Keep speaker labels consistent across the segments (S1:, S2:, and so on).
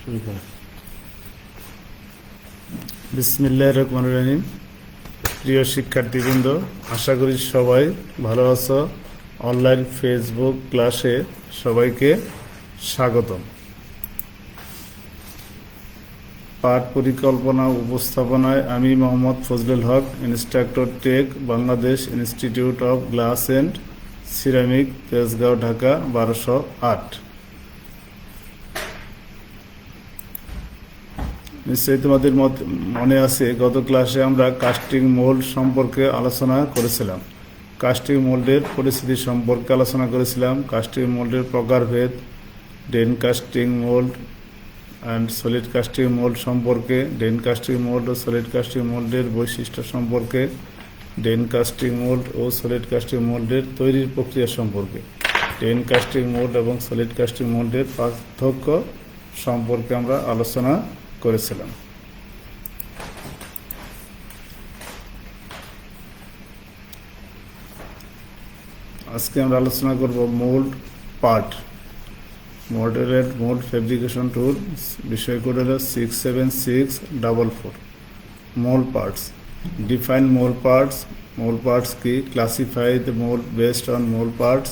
S1: শুরু করা। বিসমিল্লাহির রহমানির রহিম। প্রিয় শিক্ষার্থীবৃন্দ, আশা করি সবাই ভালো আছো। অনলাইন ফেসবুক ক্লাসে সবাইকে স্বাগতম। পাঠ পরিকল্পনা উপস্থাপনায় আমি Mohammad Fazlul Haque, instructor tech, Bangladesh institute of glass and ceramic, Tejgaon, Dhaka 1208। নিশ্চয়ই তোমাদের মনে আছে, গত ক্লাসে আমরা কাস্টিং মোল্ড সম্পর্কে আলোচনা করেছিলাম। কাস্টিং মোল্ডের পরিস্থিতি সম্পর্কে আলোচনা করেছিলাম। কাস্টিং মোল্ডের প্রকারভেদ, drain casting mold and solid casting mold সম্পর্কে, ডেন কাস্টিং মোল্ড ও সলিড কাস্টিং মোল্ডের বৈশিষ্ট্য সম্পর্কে, ডেন কাস্টিং মোল্ড ও সলিড কাস্টিং মোল্ডের তৈরির প্রক্রিয়া সম্পর্কে, ডেন কাস্টিং মোল্ড এবং সলিড কাস্টিং মোল্ডের পার্থক্য সম্পর্কে আমরা আলোচনা করেছিলাম। আজকে আমরা আলোচনা করব মোল্ড পার্ট। মডেলের মোল্ড ফেব্রিকেশন টুল, বিষয় কোড হল 67644। Mold parts, define mold parts. Mold parts কি? Classify the mold based on mould parts,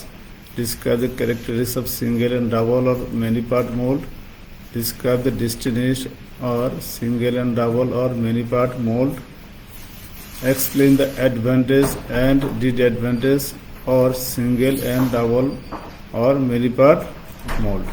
S1: describe the characteristics of single and double or many part mold, describe the distinction or single and double or many part mold, explain the advantage and disadvantage or single and double or many part mold.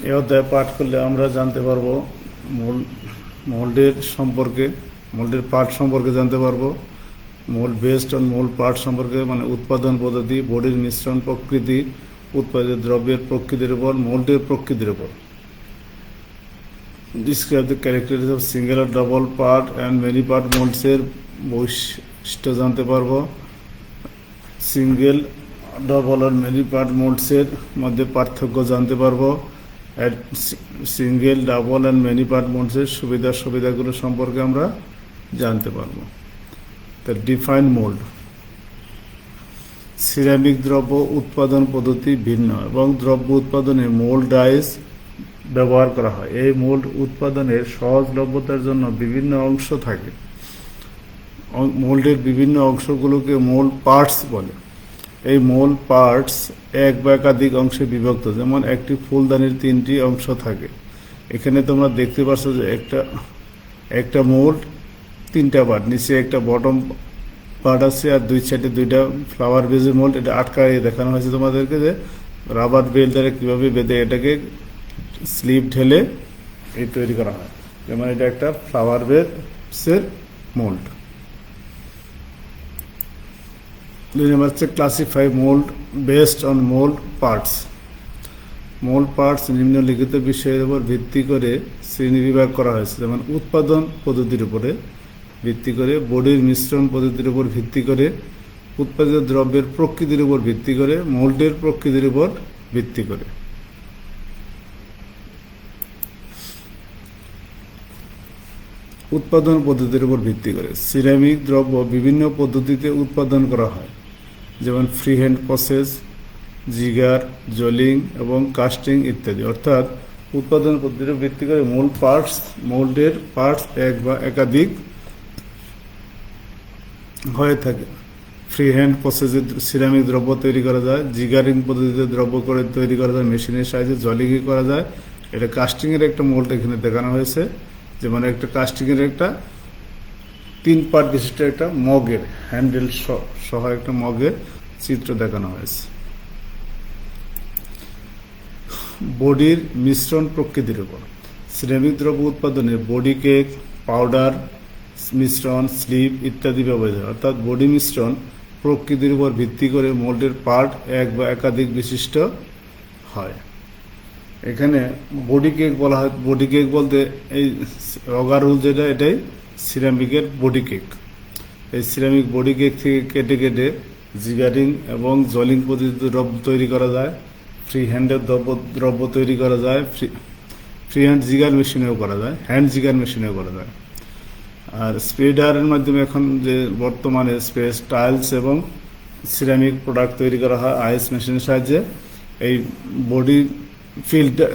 S1: এই অধ্যায় পাঠ করলে আমরা জানতে পারবো মোল্ডের সম্পর্কে, মোল্ডের part সম্পর্কে জানতে পারবো, mould based on mould part সম্পর্কে, মানে উৎপাদন পদ্ধতি, বডির মিশ্রণ প্রকৃতি, উৎপাদিত দ্রব্যের প্রকৃতির উপর, মোল্ডের প্রকৃতির উপর। Describe the characteristics of single আর double part and many part মোল্ডসের বৈশিষ্ট্য জানতে পারবো। সিঙ্গেল, ডাবল আর মেনি পার্ট মোল্ডসের মধ্যে পার্থক্য জানতে পারবো। Single, double and many part মোল্ডসের সুবিধাগুলো সম্পর্কে আমরা জানতে পারবো। তা ডিফাইন মোল্ড। সিরামিক দ্রব্য উৎপাদন পদ্ধতি ভিন্ন এবং দ্রব্য উৎপাদনে মোল্ড ডাইস ব্যবহার করা হয়। এই মোল্ড উৎপাদনের সহজলভ্যতার জন্য বিভিন্ন অংশ থাকে। মোল্ডের বিভিন্ন অংশগুলোকে মোল্ড পার্টস বলে। এই মোল্ড পার্টস এক বা একাধিক অংশে বিভক্ত। যেমন একটি ফুলদানির 3টি অংশ থাকে। এখানে তোমরা দেখতে পাচ্ছ যে একটা মোল্ড 3টা পার্ট, নিচে একটা বটম পার্ট আছে আর দুই সাইডে 2টা ফ্লাওয়ার বেজের মোল্ড। এটা আটকায় দেখানো হয়েছে তোমাদেরকে যে রাবার বেল্ট দ্বারা কীভাবে বেঁধে এটাকে স্লিপ ঢেলে এই তৈরি করা হয়। যেমন এটা একটা ফ্লাওয়ার বেসের মোল্ড। দুই নম্বর হচ্ছে classify mould based on mould parts. Mold parts নিম্নলিখিত বিষয়ের উপর ভিত্তি করে শ্রেণীবিভাগ করা হয়েছে। যেমন উৎপাদন পদ্ধতির উপরে ভিত্তি করে, বডির মিশ্রণ পদ্ধতির উপর ভিত্তি করে, উৎপাদিত দ্রব্যের প্রকৃতির উপর ভিত্তি করে, মোল্ডের প্রকৃতির উপর ভিত্তি করে। উৎপাদন পদ্ধতির উপর ভিত্তি করে সিরামিক দ্রব্য বিভিন্ন পদ্ধতিতে উৎপাদন করা হয়। যেমন ফ্রি হ্যান্ড প্রসেস, জিগার, জলিং এবং কাস্টিং ইত্যাদি। অর্থাৎ উৎপাদন পদ্ধতির উপর ভিত্তি করে মোল্ডের পার্টস এক বা একাধিক হয়ে থাকে। ফ্রি হ্যান্ড প্রসেসে সিরামিক দ্রব্য তৈরি করা যায়, জিগারিং পদ্ধতিতে দ্রব্য করে তৈরি করা যায়, মেশিনের সাহায্যে জলিংই করা যায়। এটা কাস্টিংয়ের একটা মোল্ড এখানে দেখানো হয়েছে। যেমন একটা কাস্টিংয়ের একটা 3 পার্ট বিশিষ্ট একটা মগের হ্যান্ডেল সহ একটা মগের চিত্র দেখানো হয়েছে। বডির মিশ্রণ প্রকৃতির উপর সিরামিক দ্রব্য উৎপাদনে বডি কেক, পাউডার মিশ্রণ, স্লিপ ইত্যাদি ব্যবহৃত হয়। অর্থাৎ বডি মিশ্রণ প্রকৃতির উপর ভিত্তি করে মোল্ডের পার্ট এক বা একাধিক বিশিষ্ট হয়। এখানে বডি কেক বলা হয়। বডি কেক বলতে এই রগারুল যেটা, এটাই সিরামিকের বডি কেক। এই সিরামিক বডি কেক থেকে কেটে কেটে জিগারিং এবং জলিং পদ্ধতিতে দ্রব্য তৈরি করা যায়। ফ্রি হ্যান্ডের দ্রব্য তৈরি করা যায়। ফ্রি হ্যান্ড জিগার মেশিনেও করা যায়, হ্যান্ড জিগার মেশিনেও করা যায়। আর স্প্রেডারের মাধ্যমে এখন যে বর্তমানে টাইলস এবং সিরামিক প্রোডাক্ট তৈরি করা হয় আইস মেশিনের সাহায্যে। এই বডি ফিল্টার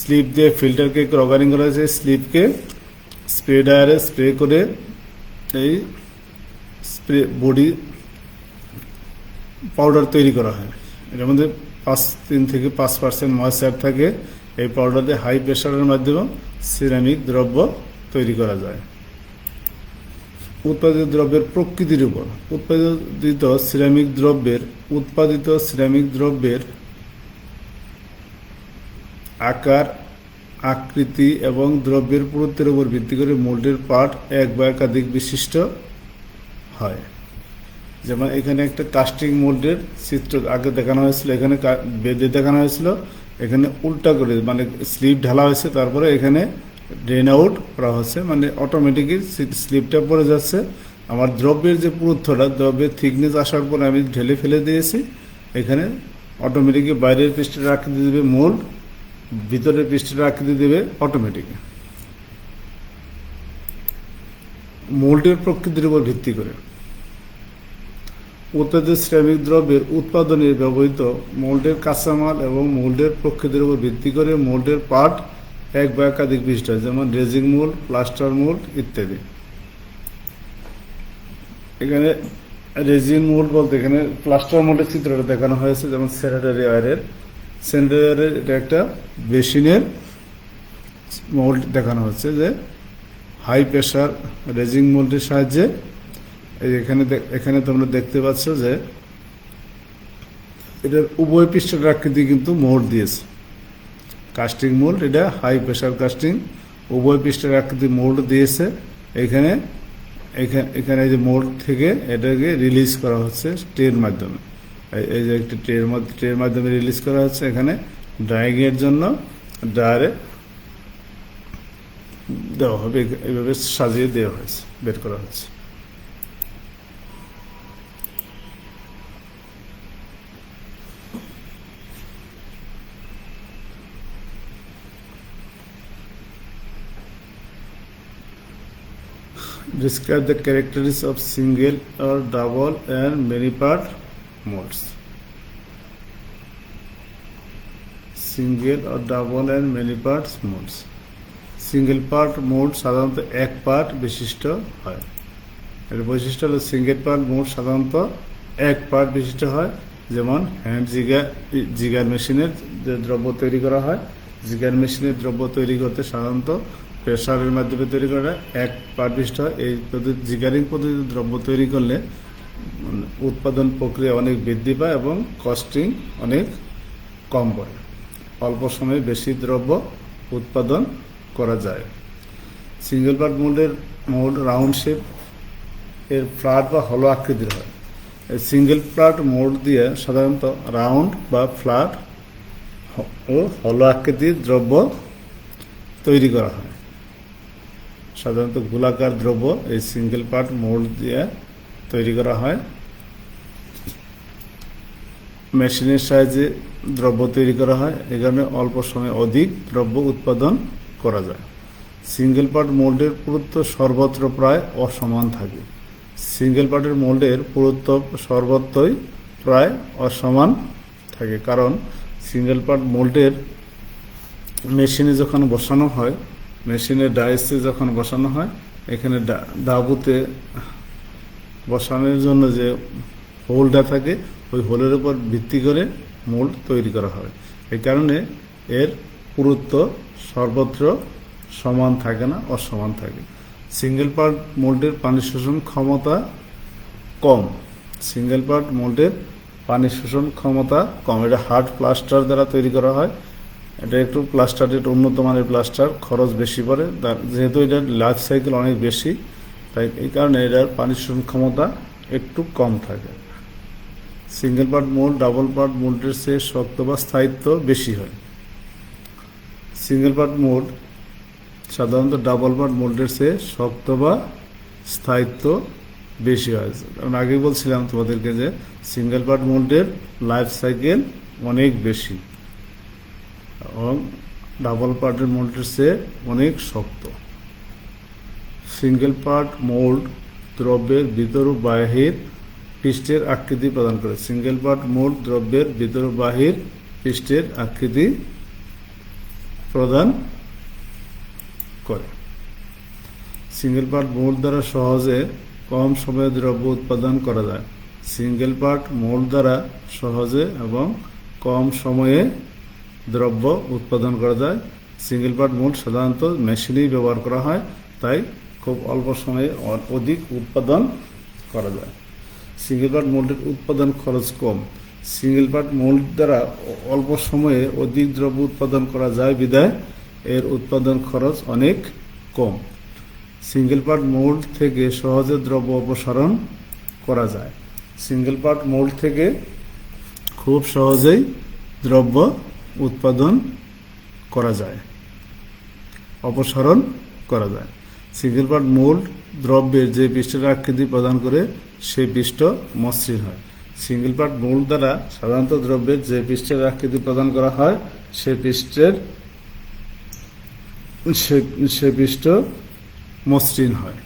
S1: স্লিপ দিয়ে ফিল্টারকে রগারিং করা হয়েছে, স্লিপকে স্প্রেডারে স্প্রে করে এই বডি পাউডার তৈরি করা হয়। এর মধ্যে 3 থেকে 5% ময়েশ্চার থাকে। এই পাউডার দিয়ে হাই প্রেশারের মাধ্যমে সিরামিক দ্রব্য তৈরি করা যায়। উৎপাদিত দ্রব্যের প্রকৃতির উপর উৎপাদিত সিরামিক দ্রব্যের আকার, আকৃতি এবং দ্রব্যের পুরুত্বের উপর ভিত্তি করে মোল্ডের পার্ট এক বা একাধিক বিশিষ্ট হয়। যেমন এখানে একটা কাস্টিং মোল্ডের চিত্র আগে দেখানো হয়েছিল, এখানে বেঁধে দেখানো হয়েছিল, এখানে উল্টা করে মানে স্লিপ ঢালা হয়েছে, তারপরে এখানে ড্রেন আউট করা হচ্ছে, মানে অটোমেটিকই স্লিপটা পড়ে যাচ্ছে। আমার দ্রব্যের যে পুরুত্বটা, দ্রব্যের থিকনেস আসার পরে আমি ঢেলে ফেলে দিয়েছি, এখানে অটোমেটিকই বাইরের পৃষ্ঠের আকৃতি দেবে মোল্ড, ভিতরের পৃষ্ঠের আকৃতি দেবে অটোমেটিক। মোল্ডের প্রকৃতির উপর ভিত্তি করে উৎপাদিত সিরামিক দ্রব্যের উৎপাদনে ব্যবহৃত মোল্ডের কাঁচামাল এবং মোল্ডের প্রকৃতির উপর ভিত্তি করে মোল্ডের পার্ট এক বা একাধিক বিশিষ্ট, যেমন রেজিং মোল্ড, প্লাস্টার মোল্ড ইত্যাদি। এখানে রেজিন মোল্ড বলতে এখানে প্লাস্টার মোল্ডের চিত্রটা দেখানো হয়েছে, যেমন স্যানিটারি ওয়্যারের এটা একটা বেসিনের মোল্ড দেখানো হচ্ছে, যে হাই প্রেশার রেজিং মোল্ডের সাহায্যে এখানে তোমরা দেখতে পাচ্ছ যে এটার উভয় পৃষ্ঠের আকৃতি কিন্তু মোল্ড দিয়েছে। কাস্টিং মোল্ড, এটা হাই প্রেশার কাস্টিং, উভয় পৃষ্ঠের আকৃতি মোল্ড দিয়েছে। এখানে যে মোল্ড থেকে এটাকে রিলিজ করা হচ্ছে ট্রের মাধ্যমে, এই যে একটি ট্রের মাধ্যমে রিলিজ করা হচ্ছে। এখানে ড্রাইং এর জন্য ড্রায়ারে দেওয়া হবে, এইভাবে সাজিয়ে দেওয়া হয়েছে, বের করা হচ্ছে। Describe the characteristics of single or double and many part molds. Single or double and many parts molds. Single part mold সাধারণত এক পার্ট বিশিষ্ট হয়। এর বৈশিষ্ট্য হলো সিঙ্গেল পার্ট মোল্ড সাধারণত এক পার্ট বিশিষ্ট হয়। যেমন হ্যান্ড জিগার মেশিনের যে দ্রব্য তৈরি করা হয়, জিগার মেশিনের দ্রব্য তৈরি করতে সাধারণত প্রেসারের মাধ্যমে তৈরি করা এক পার্ট বিশিষ্ট হয়। এই জিগারিং পদ্ধতিতে দ্রব্য তৈরি করলে উৎপাদন প্রক্রিয়া অনেক বৃদ্ধি পায় এবং কস্টিং অনেক কম পড়ে, অল্প সময়ে বেশি দ্রব্য উৎপাদন করা যায়। Single part mould round shape এর ফ্ল্যাট বা হলো আকৃতির হয়। এই সিঙ্গেল পার্ট মোল্ড দিয়ে সাধারণত রাউন্ড বা ফ্ল্যাট ও হলো আকৃতির দ্রব্য তৈরি করা হয়। সাধারণত গোলাকার দ্রব্য এই সিঙ্গেল পার্ট মোল্ড দিয়ে তৈরি করা হয়। মেশিনের সাহায্যে দ্রব্য তৈরি করা হয়, এ কারণে অল্প সময়ে অধিক দ্রব্য উৎপাদন করা যায়। সিঙ্গেল পার্ট মোল্ডের পুরুত্ব সর্বত্র প্রায় অসমান থাকে। সিঙ্গেল পার্টের মোল্ডের পুরুত্ব সর্বত্রই প্রায় অসমান থাকে, কারণ সিঙ্গেল পার্ট মোল্ডের মেশিনে যখন বসানো হয়, মেশিনের ডাইসে যখন বসানো হয়, এখানে ডাবুতে বসানোর জন্য যে হোলটা থাকে, ওই হোলের উপর ভিত্তি করে মোল্ড তৈরি করা হয়। এই কারণে এর পুরুত্ব সর্বত্র সমান থাকে না, অসমান থাকে। সিঙ্গেল পার্ট মোল্ডের পানি শোষণ ক্ষমতা কম। সিঙ্গেল পার্ট মোল্ডের পানি শোষণ ক্ষমতা কম। এটা হার্ড প্লাস্টার দ্বারা তৈরি করা হয়। এটা একটু প্লাস্টারের উন্নত মানের প্লাস্টার, খরচ বেশি পড়ে, যেহেতু এটার লাইফ সাইকেল অনেক বেশি, তাই এই কারণে এটার পানি শোষণ ক্ষমতা একটু কম থাকে। Single part mold double part মোল্ডের চেয়ে শক্ত বা স্থায়িত্ব বেশি হয়। সিঙ্গেল পার্ট মোল্ড সাধারণত ডাবল পার্ট মোল্ডের চেয়ে শক্ত বা স্থায়িত্ব বেশি হয়। কারণ আগে বলছিলাম তোমাদেরকে যে সিঙ্গেল পার্ট মোল্ডের লাইফ সাইকেল অনেক বেশি এবং ডাবল পার্টের মোল্ডের চেয়ে অনেক শক্ত। সিঙ্গেল পার্ট মোল্ড দ্রব্যের ভিতর ও বাহির পৃষ্ঠের আকৃতি প্রদান করে। সিঙ্গেল পার্ট মোল্ড দ্রব্যের ভিতর ও বাহির পৃষ্ঠের আকৃতি প্রদান করে। সিঙ্গেল পার্ট মোল্ড দ্বারা সহজে কম সময়ে দ্রব্য উৎপাদন করা যায়। সিঙ্গেল পার্ট মোল্ড দ্বারা সহজে এবং কম সময়ে দ্রব্য উৎপাদন করা যায়। সিঙ্গেল পার্ট মোল্ড সাধারণত মেশিনেই ব্যবহার করা হয়, তাই খুব অল্প সময়ে অধিক উৎপাদন করা যায়। সিঙ্গেল পার্ট মোল্ডের উৎপাদন খরচ কম। সিঙ্গেল পার্ট মোল্ড দ্বারা অল্প সময়ে অধিক দ্রব্য উৎপাদন করা যায় বিধায় এর উৎপাদন খরচ অনেক কম। সিঙ্গেল পার্ট মোল্ড থেকে সহজে দ্রব্য অপসারণ করা যায়। সিঙ্গেল পার্ট মোল্ড থেকে খুব সহজেই দ্রব্য উৎপাদন করা যায়, অপসারণ করা যায়। সিঙ্গেল পার্ট মোল্ড দ্রব্যের যে পৃষ্ঠের আকৃতি প্রদান করে সেই পৃষ্ঠ মসৃণ হয়। সিঙ্গেল পার্ট মোল্ড দ্বারা সাধারণত দ্রব্যের যে পৃষ্ঠের আকৃতি প্রদান করা হয় সে পৃষ্ঠ মসৃণ হয়।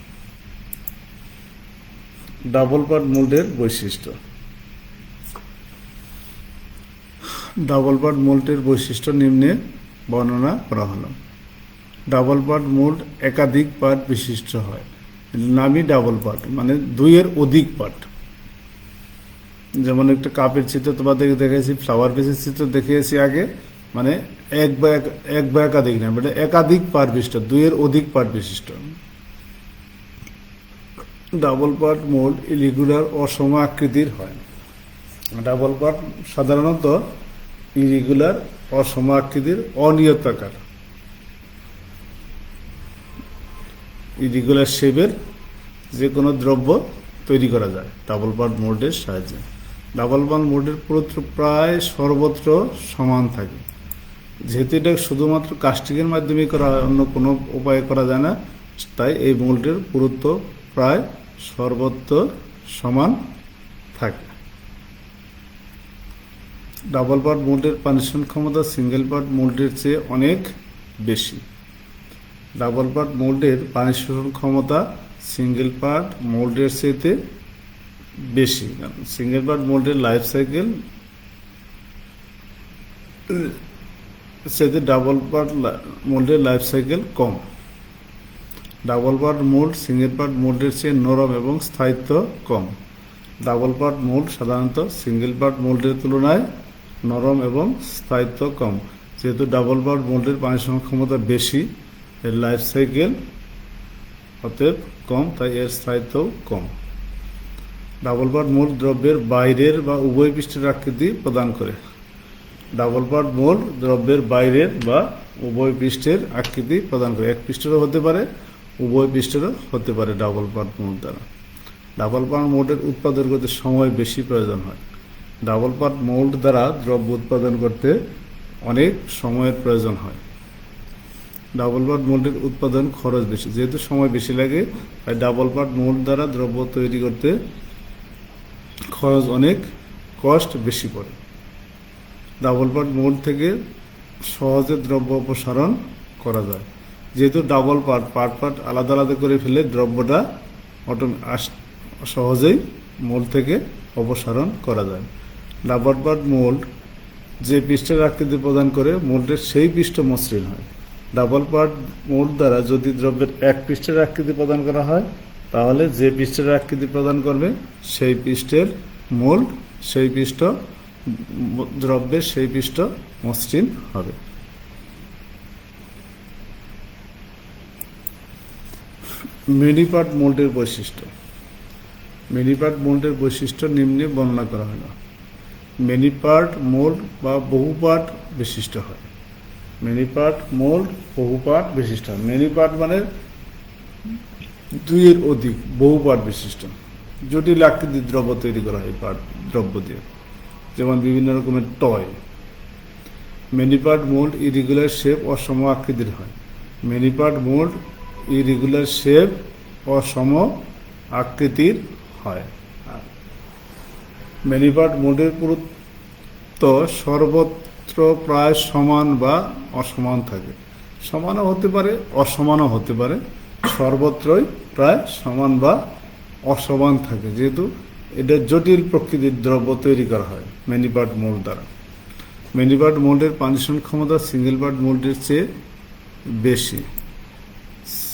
S1: ডাবল পার্ট মোল্ডের বৈশিষ্ট্য। ডাবল পার্ট মোল্ডের বৈশিষ্ট্য নিম্নে বর্ণনা করা হলো। ডাবল পার্ট মোল্ড একাধিক পার্ট বিশিষ্ট হয়। নামই ডাবল পার্ট, মানে দুইয়ের অধিক পার্ট। যেমন একটা কাপের চিত্র তোমাদের দেখেছি, ফ্লাওয়ার পেসের চিত্র দেখিয়েছি আগে, মানে এক বা একাধিক না, মানে একাধিক পার্ট বিশিষ্ট, দুইয়ের অধিক পার্ট বিশিষ্ট। ডাবল পার্ট মোল্ড ইরেগুলার অসম আকৃতির হয়। ডাবল পার্ট সাধারণত ইরেগুলার অসম আকৃতির অনিয়তাকার, ইরেগুলার শেপের যে কোনো দ্রব্য তৈরি করা যায় ডাবল পার্ট মোল্ডের সাহায্যে। ডাবল পার্ট মোল্ডের পুরুত্ব প্রায় সর্বত্র সমান থাকে। যেহেতু এটা শুধুমাত্র কাস্টিংয়ের মাধ্যমে করা হয়, অন্য কোনো উপায়ে করা যায় না, তাই এই মোল্ডের পুরুত্ব প্রায় সর্বত্র সমান থাকে। ডাবল পার্ট মোল্ডের পানিশন ক্ষমতা সিঙ্গেল পার্ট মোল্ডের চেয়ে অনেক বেশি। ডাবল পার্ট মোল্ডের পানি শোষণ ক্ষমতা সিঙ্গেল পার্ট মোল্ডের চেয়ে বেশি। সিঙ্গেল পার্ট মোল্ডের লাইফ সাইকেল সেতে ডাবল পার্ট মোল্ডের লাইফ সাইকেল কম। Double part mold single part মোল্ডের চেয়ে নরম এবং স্থায়িত্ব কম। ডাবল পার্ট মোল্ড সাধারণত সিঙ্গেল পার্ট মোল্ডের তুলনায় নরম এবং স্থায়িত্ব কম। যেহেতু ডাবল পার্ট মোল্ডের পানি শোষণ ক্ষমতা বেশি, এর লাইফ সাইকেল অতএব কম, তাই এর স্থায়িত্বও কম। ডাবল পার্ট মোল্ড দ্রব্যের বাইরের বা উভয় পৃষ্ঠের আকৃতি প্রদান করে। ডাবল পার্ট মোল্ড দ্রব্যের বাইরের বা উভয় পৃষ্ঠের আকৃতি প্রদান করে। এক পৃষ্ঠেরও হতে পারে, উভয় পৃষ্ঠেরও হতে পারে ডাবল পার্ট মোল্ড দ্বারা। ডাবল পার্ট মোল্ডের উৎপাদন করতে সময় বেশি প্রয়োজন হয়। ডাবল পার্ট মোল্ড দ্বারা দ্রব্য উৎপাদন করতে অনেক সময়ের প্রয়োজন হয়। ডাবল পার্ট মোল্ডের উৎপাদন খরচ বেশি। যেহেতু সময় বেশি লাগে, তাই ডাবল পার্ট মোল্ড দ্বারা দ্রব্য তৈরি করতে খরচ অনেক, কষ্ট বেশি পড়ে। ডাবল পার্ট মোল্ড থেকে সহজে দ্রব্য অপসারণ করা যায়। যেহেতু ডাবল পার্ট আলাদা আলাদা করে ফেলে দ্রব্যটা সহজেই মোল্ড থেকে অপসারণ করা যায়। ডাবল পার্ট মোল্ড যে পৃষ্ঠের আকৃতি প্রদান করে মোল্ডের সেই পৃষ্ঠ মসৃণ হয়। ডাবল পার্ট মোল্ড দ্বারা যদি দ্রব্যের এক পৃষ্ঠের আকৃতি প্রদান করা হয়, তাহলে যে পৃষ্ঠের আকৃতি প্রদান করবে সেই পৃষ্ঠের মোল্ড, সেই পৃষ্ঠ দ্রব্যের সেই পৃষ্ঠ মসৃণ হবে। মিনি পার্ট মোল্ডের বৈশিষ্ট্য। মিনি পার্ট মোল্ডের বৈশিষ্ট্য নিম্নে বর্ণনা করা হল। মিনি পার্ট মোল্ড বা বহু পার্ট বিশিষ্ট হয়। মিনি পার্ট মোল্ড বহু পার্ট বিশিষ্ট হয়। মিনি পার্ট মানে দুইয়ের অধিক, বহু পার্ট বিশিষ্ট। জটিল আকৃতির দ্রব্য তৈরি করা হয় পার্ট দ্রব্য দিয়ে, যেমন বিভিন্ন রকমের toy. Many part mold irregular shape অসম আকৃতির হয়। Many part mold irregular shape অসম আকৃতির হয়। মিনি পার্ট মোল্ডের পুরুত্ব সর্বত্র প্রায় সমান বা অসমান থাকে। সমানও হতে পারে, অসমানও হতে পারে, সর্বত্রই প্রায় সমান বা অসমান থাকে, যেহেতু এটা জটিল প্রকৃতির দ্রব্য তৈরি করা হয় মেনি পার্ট মোল্ড দ্বারা। মেনি পার্ট মোল্ডের পানি শোষণ ক্ষমতা সিঙ্গেল পার্ট মোল্ডের চেয়ে বেশি।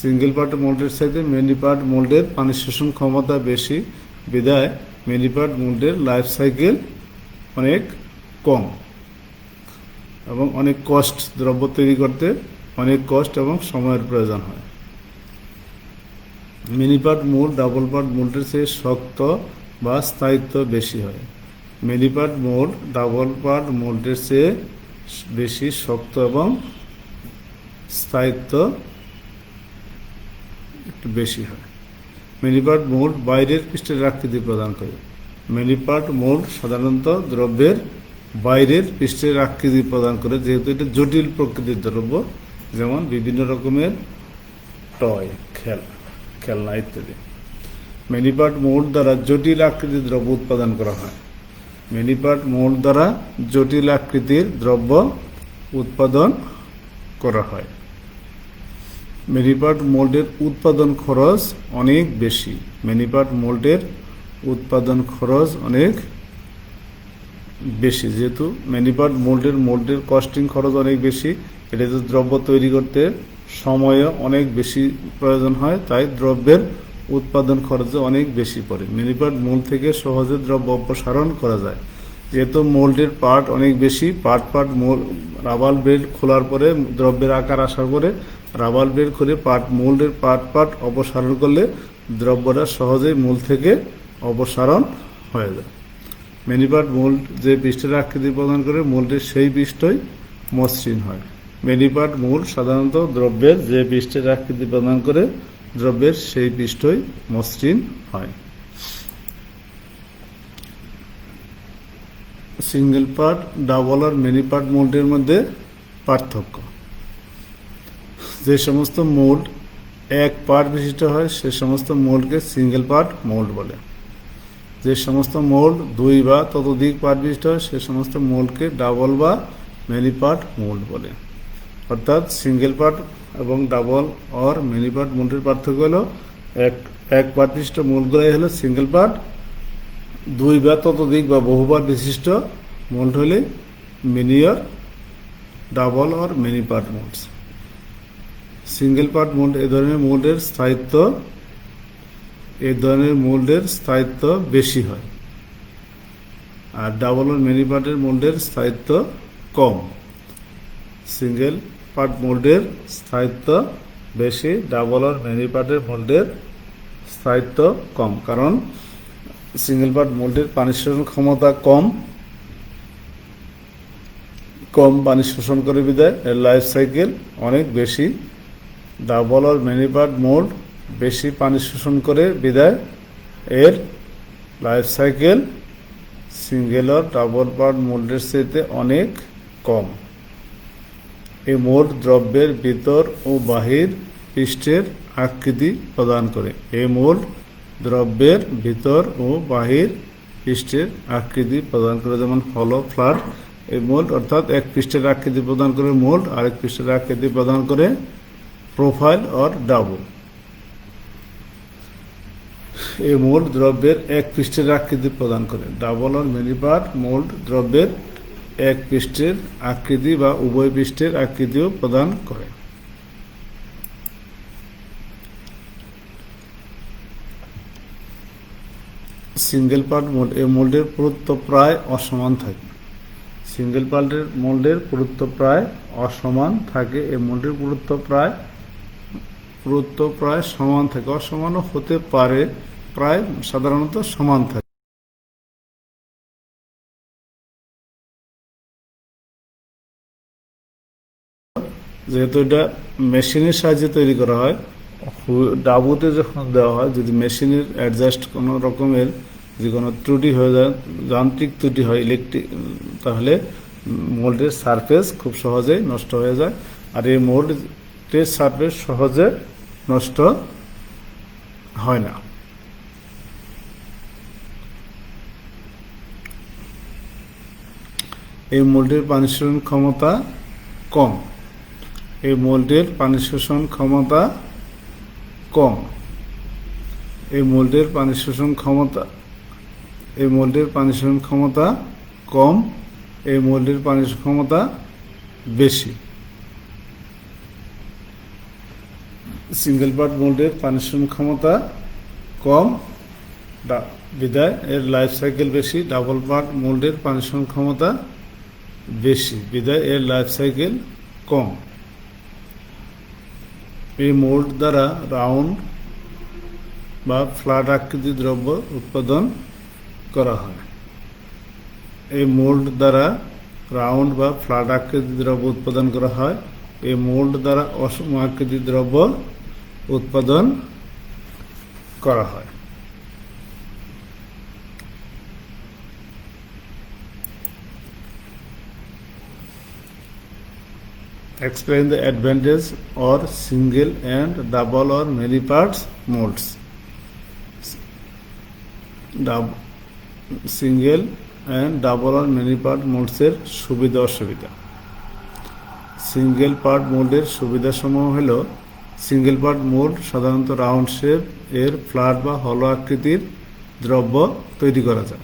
S1: সিঙ্গেল পার্ট মোল্ডের চাইতে মেনি পার্ট মোল্ডের পানি শোষণ ক্ষমতা বেশি, বিধায় মেনি পার্ট মোল্ডের লাইফ সাইকেল অনেক কম এবং অনেক কষ্ট, দ্রব্য তৈরি করতে অনেক কষ্ট এবং সময়ের প্রয়োজন হয়। Many part mold double part মোল্ডের চেয়ে শক্ত বা স্থায়িত্ব বেশি হয়। Many part mold double part মোল্ডের চেয়ে বেশি শক্ত এবং স্থায়িত্ব একটু বেশি হয়। মিনি পার্ট মোল্ড বাইরের পৃষ্ঠের আকৃতি প্রদান করে। মিনি পার্ট মোল্ড সাধারণত দ্রব্যের বাইরের পৃষ্ঠের আকৃতি প্রদান করে, যেহেতু এটা জটিল প্রকৃতির দ্রব্য, যেমন বিভিন্ন রকমের টয়, খেলনা ইত্যাদি। মিনি পার্ট মোল্ড দ্বারা জটিল আকৃতির দ্রব্য উৎপাদন করা হয়। মিনি পার্ট মোল্ড দ্বারা জটিল আকৃতির দ্রব্য উৎপাদন করা হয়। মিনি পার্ট মোল্ডের উৎপাদন খরচ অনেক বেশি। মিনি পার্ট মোল্ডের উৎপাদন খরচ অনেক বেশি, যেহেতু মিনি পার্ট মোল্ডের কস্টিং খরচ অনেক বেশি। এটা তো দ্রব্য তৈরি করতে সময়ও অনেক বেশি প্রয়োজন হয়, তাই দ্রব্যের উৎপাদন খরচে অনেক বেশি পড়ে। মিনি পার্ট মোল্ড থেকে সহজে দ্রব্য অপসারণ করা যায়, যেহেতু মোল্ডের পার্ট অনেক বেশি। পার্ট রাবার বেল্ট খোলার পরে দ্রব্যের আকার আসার পরে রাবার বেল্ট খুলে মোল্ডের পার্ট অপসারণ করলে দ্রব্যটা সহজেই মোল্ড থেকে অপসারণ হয়ে যায়। মিনি পার্ট মোল্ড যে পৃষ্ঠের আকৃতি প্রদান করে মোল্ডের সেই পৃষ্ঠই মসৃণ হয়। মিনি পার্ট মোল্ড সাধারণত দ্রব্যের যে পৃষ্ঠের আকৃতি প্রদান করে দ্রব্যের সেই পৃষ্ঠই মসৃণ হয়। সিঙ্গেল পার্ট, ডাবল আর মিনি পার্ট মোল্ডের মধ্যে পার্থক্য। যে সমস্ত মোল্ড এক পার্ট বিশিষ্ট হয় সে সমস্ত মোল্ডকে সিঙ্গেল পার্ট মোল্ড বলে। যে সমস্ত মোল্ড দুই বা ততোধিক পার্ট বিশিষ্ট হয় সে সমস্ত মোল্ডকে ডাবল বা মিনি পার্ট মোল্ড বলে। অর্থাৎ সিঙ্গেল পার্ট এবং ডাবল আর মিনি পার্ট মোল্ডের পার্থক্য হলো এক পার্ট বিশিষ্ট মোল্ডগুলাই হলো সিঙ্গেল পার্ট, দুই বা ততোধিক বা বহুবার বিশিষ্ট মোল্ড হলে মিনি আর ডাবল আর many part molds. Single part mold এই ধরনের মোল্ডের স্থায়িত্ব বেশি হয়, আর ডাবল আর মিনি পার্টের মোল্ডের স্থায়িত্ব কম। সিঙ্গেল পার্ট মোল্ডের স্থায়িত্ব বেশি, ডাবল আর মিনি পার্টের মোল্ডের স্থায়িত্ব কম, কারণ সিঙ্গেল পার্ট মোল্ডের পানি শোষণ ক্ষমতা কম পানি শোষণ করে বিদায় এর লাইফ সাইকেল অনেক বেশি। ডাবল আর মিনি পার্ট মোল্ড বেশি পানি শোষণ করে বিদায় এর লাইফ সাইকেল সিঙ্গেল আর ডাবল পার্ট মোল্ডের চাইতে অনেক কম। এই মোল্ড দ্রব্যের ভিতর ও বাহির পৃষ্ঠের আকৃতি প্রদান করে। এই মোল্ড দ্রব্যের ভিতর ও বাহির পৃষ্ঠের আকৃতি প্রদান করে, যেমন হলো ফ্ল্যাট। এই মোল্ড অর্থাৎ এক পৃষ্ঠের আকৃতি প্রদান করে মোল্ড, আরেক পৃষ্ঠের আকৃতি প্রদান করে প্রোফাইল আর ডাবল। এই মোল্ড দ্রব্যের এক পৃষ্ঠের আকৃতি প্রদান করে। ডাবল আর মিনি পার্ট মোল্ড দ্রব্যের এক পৃষ্ঠের আকৃতি বা উভয় পৃষ্ঠের আকৃতিও প্রদান করে। সিঙ্গেল পার্ট মোল্ড এই মোল্ডের পুরুত্ব প্রায় অসমান থাকে। সিঙ্গেল পার্টের মোল্ডের পুরুত্ব প্রায় অসমান থাকে। এই মোল্ডের পুরুত্ব প্রায় সমান থাকে, অসমানও হতে পারে, প্রায় সাধারণত সমান থাকে। যেহেতু এটা মেশিনের সাহায্যে তৈরি করা হয়, ডাবুতে যখন দেওয়া হয়, যদি মেশিনের অ্যাডজাস্ট কোনো রকমের যে কোনো ত্রুটি হয়ে যায়, যান্ত্রিক ত্রুটি হয় তাহলে মোল্ডের সারফেস খুব সহজেই নষ্ট হয়ে যায়। আর এই মোল্ডের সারফেস সহজে নষ্ট হয় না। এই মোল্ডের পানি শোষণ ক্ষমতা কম। এই মোল্ডের পানি শোষণ ক্ষমতা কম। এই মোল্ডের পানি শোষণ ক্ষমতা কম, এই মোল্ডের পানি শোষণ ক্ষমতা বেশি। সিঙ্গেল পার্ট মোল্ডের পানি শোষণ ক্ষমতা কম বিদায় এর লাইফ সাইকেল বেশি। ডাবল পার্ট মোল্ডের পানি শোষণ ক্ষমতা বেশি বিদায় এর লাইফ সাইকেল কম। এই মোল্ড দ্বারা রাউন্ড বা ফ্ল্যাট আকৃতির দ্রব্য উৎপাদন করা হয়। এই মোল্ড দ্বারা রাউন্ড বা ফ্ল্যাট আকৃতির দ্রব্য উৎপাদন করা হয়। এই মোল্ড দ্বারা অসম আকৃতির দ্রব্য উৎপাদন করা হয়। Explain the advantage or single and double or many parts molds. Single and double আর মেনি পার্ট মোল্ডসের সুবিধা অসুবিধা। সিঙ্গেল পার্ট মোল্ডের সুবিধাসমূহ হল সিঙ্গেল পার্ট মোল্ড সাধারণত রাউন্ড শেপ এর ফ্ল্যাট বা হলো আকৃতির দ্রব্য তৈরি করা যায়।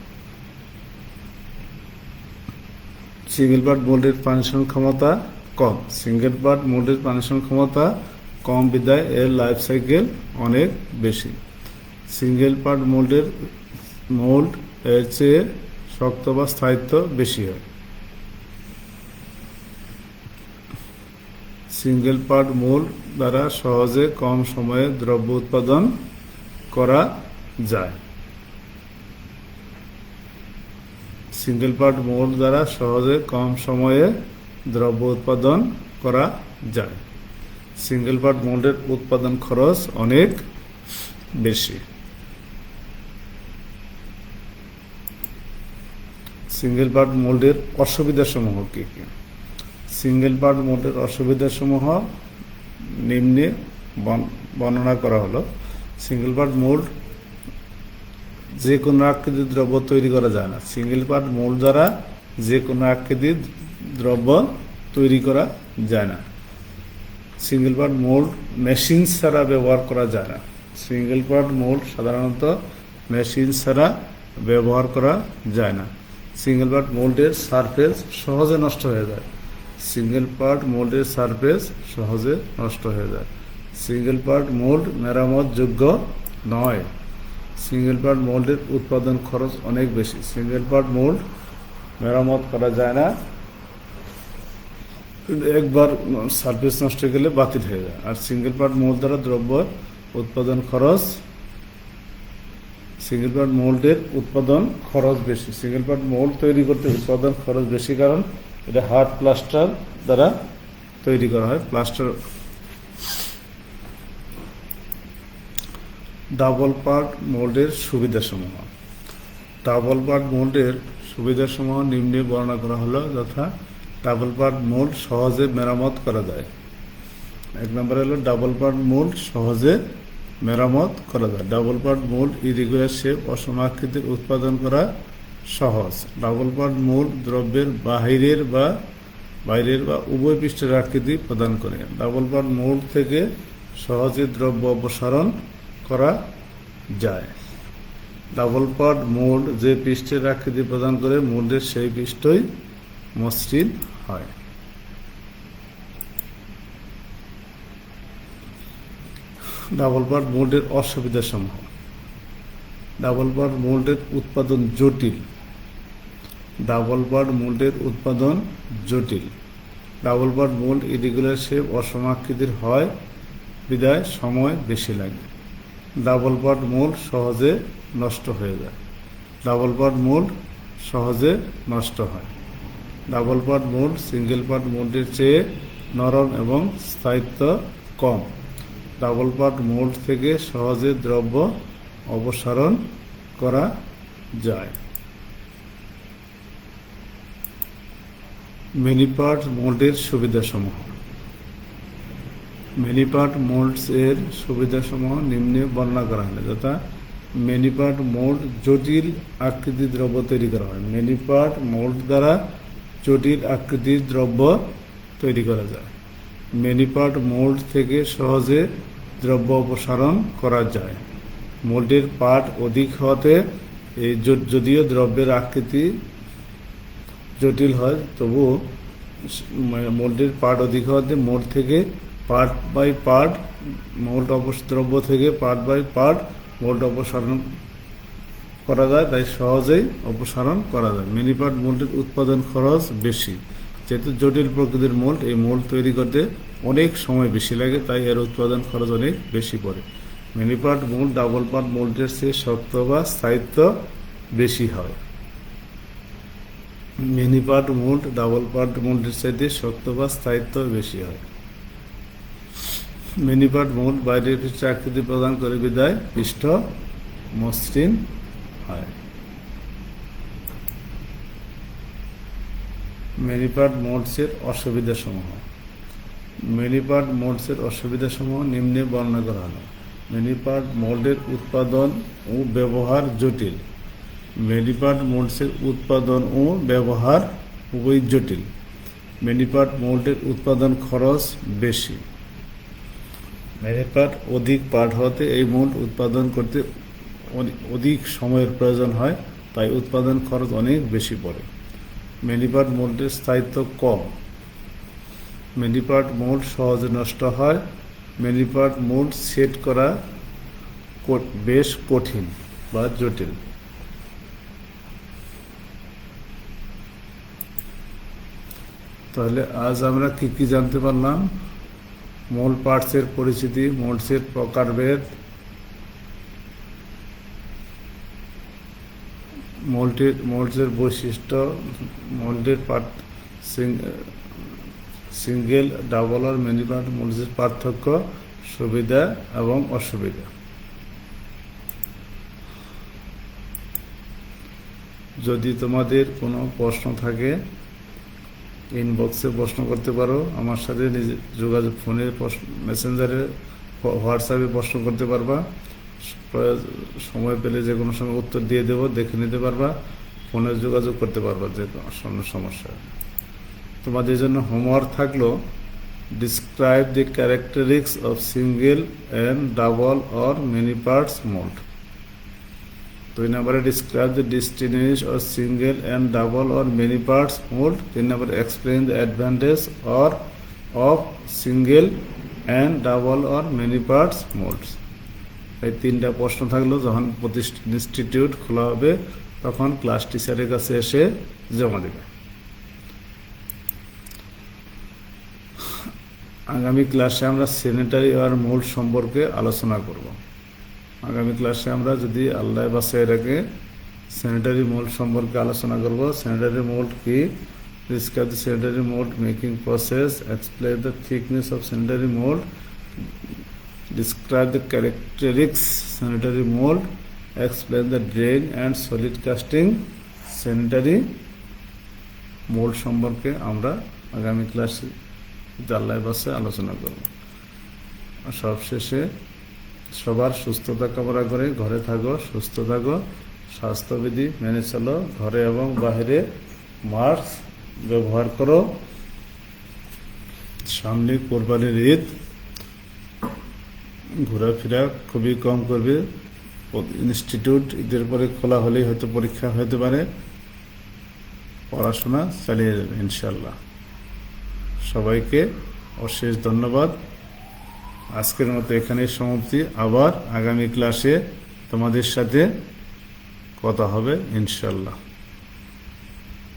S1: সিঙ্গেল পার্ট মোল্ডের পানি শোষণ ক্ষমতা কম। সিঙ্গেল পার্ট মোল্ডের পানি শোষণ ক্ষমতা কম বিদায় এর লাইফ সাইকেল অনেক বেশি। সিঙ্গেল পার্ট মোল্ড এর চেয়ে শক্ত বা স্থায়িত্ব বেশি হয়। সিঙ্গেল পার্ট মোল্ড দ্বারা সহজে কম সময়ে দ্রব্য উৎপাদন করা যায়। সিঙ্গেল পার্ট মোল্ড দ্বারা সহজে কম সময়ে দ্রব্য উৎপাদন করা যায়। সিঙ্গেল পার্ট মোল্ডের উৎপাদন খরচ অনেক বেশি। সিঙ্গেল পার্ট মোল্ডের অসুবিধাসমূহ কী কী? সিঙ্গেল পার্ট মোল্ডের অসুবিধাসমূহ নিম্নে বর্ণনা করা হলো। সিঙ্গেল পার্ট মোল্ড যে কোনো আকৃতির দ্রব্য তৈরি করা যায় না। সিঙ্গেল পার্ট মোল্ড দ্বারা যে কোনো আকৃতির দ্রব্য তৈরি করা যায় না। সিঙ্গেল পার্ট মোল্ড মেশিন ছাড়া ব্যবহার করা যায় না। সিঙ্গেল পার্ট মোল্ড সাধারণত মেশিন ছাড়া ব্যবহার করা যায় না। সিঙ্গেল পার্ট মোল্ডের সারফেস সহজে নষ্ট হয়ে যায়। সিঙ্গেল পার্ট মোল্ডের সারফেস সহজে নষ্ট হয়ে যায়। সিঙ্গেল পার্ট মোল্ড মেরামত যোগ্য নয়। সিঙ্গেল পার্ট মোল্ডের উৎপাদন খরচ অনেক বেশি। সিঙ্গেল পার্ট মোল্ড মেরামত করা যায় না, একবার সার্ভিস নষ্ট হয়ে গেলে বাতিল হয়ে যায়। আর সিঙ্গেল পার্ট মোল্ড দ্বারা দ্রব্য উৎপাদন খরচ, সিঙ্গেল পার্ট মোল্ডের উৎপাদন খরচ বেশি। সিঙ্গেল পার্ট মোল্ড তৈরি করতে উৎপাদন খরচ বেশি, কারণ এটা হার্ড প্লাস্টার দ্বারা তৈরি করা হয়। প্লাস্টার। ডাবল পার্ট মোল্ডের সুবিধাসমূহ। ডাবল পার্ট মোল্ডের সুবিধাসমূহ নিম্নে বর্ণনা করা হলো যথা: ডাবল পার্ট মোল্ড সহজে মেরামত করা যায়। এক নম্বরে হলো ডাবল পার্ট মোল্ড সহজে মেরামত করা যায়। Double part mold irregular shape অসম আকৃতির উৎপাদন করা সহজ। ডাবল পার্ট মোল্ড দ্রব্যের বাইরের বা উভয় পৃষ্ঠের আকৃতি প্রদান করে। ডাবল পার্ট মোল্ড থেকে সহজে দ্রব্য অপসারণ করা যায়। ডাবল পার্ট মোল্ড যে পৃষ্ঠের আকৃতি প্রদান করে মোল্ডের সেই পৃষ্ঠই মসৃণ হয়। ডাবল পার্ট মোল্ডের অসুবিধাসমূহ। ডাবল পার্ট মোল্ডের উৎপাদন জটিল। ডাবল পার্ট মোল্ডের উৎপাদন জটিল। Double part mold irregular shape অসম আকৃতির হয় বিদায় সময় বেশি লাগে। ডাবল পার্ট মোল্ড সহজে নষ্ট হয়ে যায়। ডাবল পার্ট মোল্ড সহজে নষ্ট হয়। Double part mold single part মোল্ডের চেয়ে নরম এবং স্থায়িত্ব কম। ডাবল পার্ট মোল্ড থেকে সহজে দ্রব্য অপসারণ করা যায়। মিনি পার্ট মোল্ডের সুবিধাসমূহ। মিনি পার্ট মোল্ডস এর সুবিধাসমূহ নিম্নে বর্ণনা করা হলো যথা: মিনি পার্ট মোল্ড জটিল আকৃতির দ্রব্য তৈরি করা হয়। মিনি পার্ট মোল্ড দ্বারা জটিল আকৃতির দ্রব্য তৈরি করা যায়। মিনি পার্ট মোল্ড থেকে সহজে দ্রব্য অপসারণ করা যায়। মোল্ডের পাঠ অধিক হওয়াতে এই যদিও দ্রব্যের আকৃতি জটিল হয়, তবুও মোল্ডের পার্ট অধিক হওয়াতে মোল্ড থেকে পার্ট বাই পার্ট দ্রব্য থেকে পার্ট বাই পার্ট মোল্ড অপসারণ করা যায়, তাই সহজেই অপসারণ করা যায়। মিনি পার্ট মোল্ডের উৎপাদন খরচ বেশি, যেহেতু জটিল প্রকৃতির মোল্ড, এই মোল্ড তৈরি করতে অনেক সময় বেশি লাগে, তাই এর উৎপাদন খরচ অনেক বেশি পড়ে। Many part mold double part মোল্ডের চেয়ে শক্ত বা স্থায়িত্ব বেশি হয়। Many part mold double part মোল্ডের চাইতে শক্ত বা স্থায়িত্ব বেশি হয়। মিনি পার্ট মোল্ড বাইরের পৃষ্ঠে আকৃতি প্রদান করে বিদায় পৃষ্ঠ মসৃণ হয়। মিনি পার্ট মোল্ডসের অসুবিধাসমূহ। মিনি পার্ট মোল্ডসের অসুবিধাসমূহ নিম্নে বর্ণনা করা হলো। মিনি পার্ট মোল্ডের উৎপাদন ও ব্যবহার জটিল। মিনি পার্ট মোল্ডসের উৎপাদন ও ব্যবহার খুবই জটিল। মিনি পার্ট মোল্ডের উৎপাদন খরচ বেশি। মিনি পার্ট অধিক পার্ট হওয়াতে এই মোল্ড উৎপাদন করতে অধিক সময়ের প্রয়োজন হয়, তাই উৎপাদন খরচ অনেক বেশি পড়ে। মিনি পার্ট মোল্ডের স্থায়িত্ব কম। মিনি পার্ট মোল্ড সহজে নষ্ট হয়। মিনি পার্ট মোল্ড সেট করা বেশ কঠিন বা জটিল। তাহলে আজ আমরা কি কি জানতে পারলাম? মোল্ড পার্টসের পরিচিতি, মোল্ডসের প্রকারভেদ, মোল্ডসের বৈশিষ্ট্য, মোল্ডের পার্ট সিঙ্গেল, ডাবল আর মিনি পার্ট মোল্ডসের পার্থক্য, সুবিধা এবং অসুবিধা। যদি তোমাদের কোনো প্রশ্ন থাকে ইনবক্সে প্রশ্ন করতে পারো, আমার সাথে নিজে যোগাযোগ, ফোনে মেসেঞ্জারে, হোয়াটসঅ্যাপে প্রশ্ন করতে পারবা। সময় পেলে যে কোনো সময় উত্তর দিয়ে দেবো, দেখে নিতে পারবা, ফোনে যোগাযোগ করতে পারবা যে কোনো সমস্যা। তোমাদের জন্য হোমওয়ার্ক থাকলো, describe the characteristics of single and double or mini parts mould. 2 number, describe the disadvantage of single and double or many parts mold. 3 number, explain the advantage of single and double or many parts molds. এই 3টা প্রশ্ন থাকলো, যখন institute খোলা হবে তখন class টিচারের কাছে এসে জমা দেবে। আগামী ক্লাসে আমরা স্যানিটারি ওয়্যার মোল্ড সম্পর্কে আলোচনা করব। আগামী ক্লাসে আমরা যদি আল্লাহ বাসায় রাখে স্যানিটারি মোল্ড সম্পর্কে আলোচনা করব। স্যানিটারি মোল্ড কি, discuss the sanitary mould making process, explain the thickness of sanitary mould, describe the characteristics sanitary mould, explain the drain and solid casting sanitary mould সম্পর্কে আমরা আগামী ক্লাসে আল্লাহ বাসায় আলোচনা করব। সবশেষে সবার সুস্থতা কামনা করে ঘরে থাকো, সুস্থ থাকো, স্বাস্থ্যবিধি মেনে চলো, ঘরে এবং বাইরে মাস্ক ব্যবহার করো। সামনে কোরবানির ঈদ, ঘোরাফেরা খুবই কম করবে। ইনস্টিটিউট ঈদের পরে খোলা হলেই হয়তো পরীক্ষা হতে পারে, পড়াশোনা চালিয়ে যাবে ইনশাল্লাহ। সবাইকে অশেষ ধন্যবাদ। আজকের মতো এখানেই সমাপ্তি। আবার আগামী ক্লাসে তোমাদের সাথে কথা হবে ইনশাল্লাহ।